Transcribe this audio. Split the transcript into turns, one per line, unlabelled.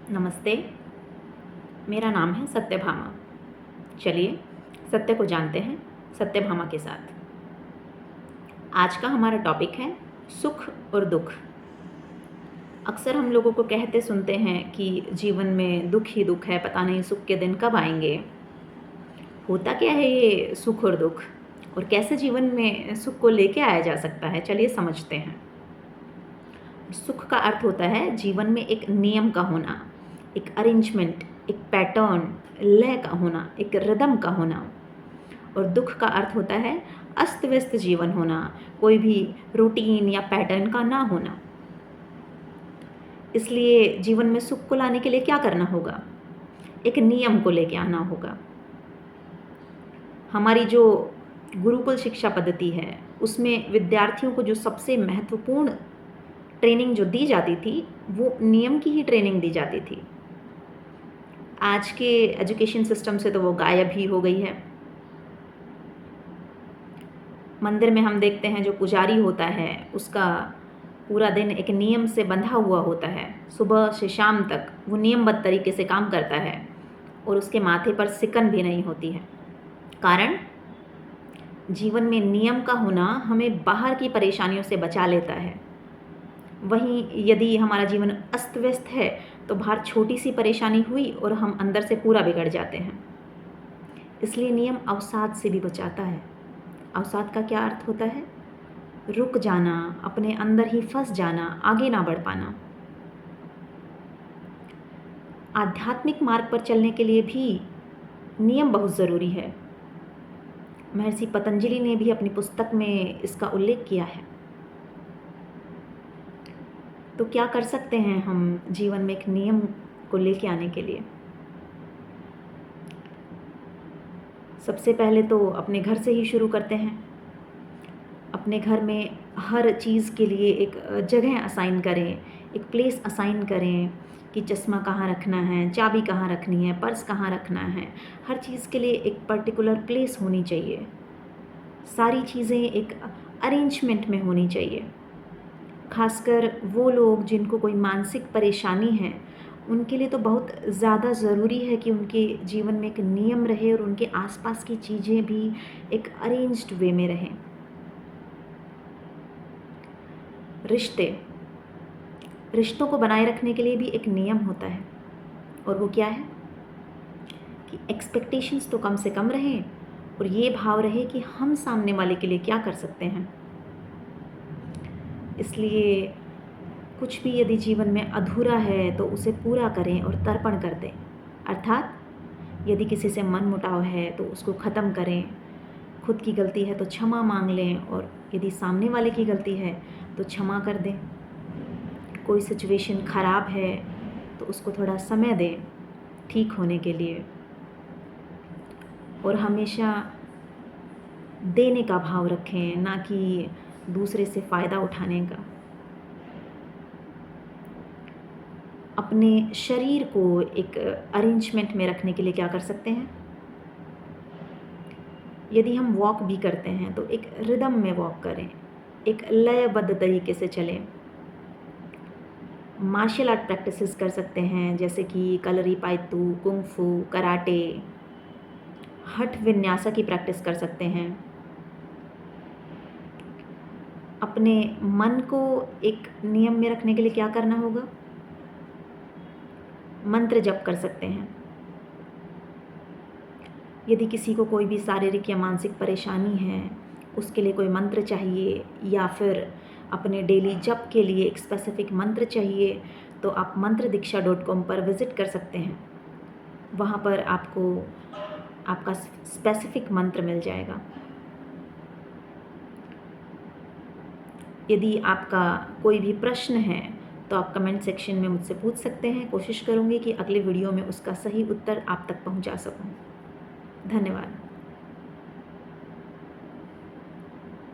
नमस्ते। मेरा नाम है सत्यभामा। चलिए सत्य को जानते हैं सत्यभामा के साथ। आज का हमारा टॉपिक है सुख और दुख। अक्सर हम लोगों को कहते सुनते हैं कि जीवन में दुख ही दुख है, पता नहीं सुख के दिन कब आएंगे। होता क्या है ये सुख और दुख, और कैसे जीवन में सुख को लेके आया जा सकता है, चलिए समझते हैं। सुख का अर्थ होता है जीवन में एक नियम का होना, एक अरेंजमेंट, एक पैटर्न, लय का होना, एक रिदम का होना। और दुख का अर्थ होता है अस्त व्यस्त जीवन होना, कोई भी रूटीन या पैटर्न का ना होना। इसलिए जीवन में सुख को लाने के लिए क्या करना होगा? एक नियम को लेके आना होगा। हमारी जो गुरुकुल शिक्षा पद्धति है उसमें विद्यार्थियों को जो सबसे महत्वपूर्ण ट्रेनिंग जो दी जाती थी वो नियम की ही ट्रेनिंग दी जाती थी। आज के एजुकेशन सिस्टम से तो वो गायब ही हो गई है। मंदिर में हम देखते हैं जो पुजारी होता है उसका पूरा दिन एक नियम से बंधा हुआ होता है। सुबह से शाम तक वो नियमबद्ध तरीके से काम करता है और उसके माथे पर सिकन भी नहीं होती है। कारण जीवन में नियम का होना हमें बाहर की परेशानियों से बचा लेता है। वहीं यदि हमारा जीवन अस्त व्यस्त है तो बाहर छोटी सी परेशानी हुई और हम अंदर से पूरा बिगड़ जाते हैं। इसलिए नियम अवसाद से भी बचाता है। अवसाद का क्या अर्थ होता है? रुक जाना, अपने अंदर ही फंस जाना, आगे ना बढ़ पाना। आध्यात्मिक मार्ग पर चलने के लिए भी नियम बहुत ज़रूरी है। महर्षि पतंजलि ने भी अपनी पुस्तक में इसका उल्लेख किया है। तो क्या कर सकते हैं हम जीवन में एक नियम को लेके आने के लिए? सबसे पहले तो अपने घर से ही शुरू करते हैं। अपने घर में हर चीज़ के लिए एक जगह असाइन करें, एक प्लेस असाइन करें कि चश्मा कहाँ रखना है, चाबी कहाँ रखनी है, पर्स कहाँ रखना है। हर चीज़ के लिए एक पर्टिकुलर प्लेस होनी चाहिए। सारी चीज़ें एक अरेंजमेंट में होनी चाहिए। खासकर वो लोग जिनको कोई मानसिक परेशानी है उनके लिए तो बहुत ज़्यादा ज़रूरी है कि उनके जीवन में एक नियम रहे और उनके आसपास की चीज़ें भी एक अरेंज्ड वे में रहें। रिश्तों को बनाए रखने के लिए भी एक नियम होता है, और वो क्या है कि एक्सपेक्टेशंस तो कम से कम रहें और ये भाव रहे कि हम सामने वाले के लिए क्या कर सकते हैं। इसलिए कुछ भी यदि जीवन में अधूरा है तो उसे पूरा करें और तर्पण कर दें। अर्थात यदि किसी से मनमुटाव है तो उसको ख़त्म करें। खुद की गलती है तो क्षमा मांग लें, और यदि सामने वाले की गलती है तो क्षमा कर दें। कोई सिचुएशन ख़राब है तो उसको थोड़ा समय दें ठीक होने के लिए, और हमेशा देने का भाव रखें, ना कि दूसरे से फ़ायदा उठाने का। अपने शरीर को एक अरेंजमेंट में रखने के लिए क्या कर सकते हैं? यदि हम वॉक भी करते हैं तो एक रिदम में वॉक करें, एक लयबद्ध तरीके से चलें। मार्शल आर्ट प्रैक्टिसेस कर सकते हैं जैसे कि कलरीपायत्तू, कुंग फू, कराटे। हठ विन्यासा की प्रैक्टिस कर सकते हैं। अपने मन को एक नियम में रखने के लिए क्या करना होगा? मंत्र जप कर सकते हैं। यदि किसी को कोई भी शारीरिक या मानसिक परेशानी है, उसके लिए कोई मंत्र चाहिए या फिर अपने डेली जप के लिए एक स्पेसिफिक मंत्र चाहिए, तो आप मंत्रदीक्षा.com पर विज़िट कर सकते हैं। वहाँ पर आपको आपका स्पेसिफिक मंत्र मिल जाएगा। यदि आपका कोई भी प्रश्न है तो आप कमेंट सेक्शन में मुझसे पूछ सकते हैं। कोशिश करूँगी कि अगले वीडियो में उसका सही उत्तर आप तक पहुँचा सकूँ। धन्यवाद।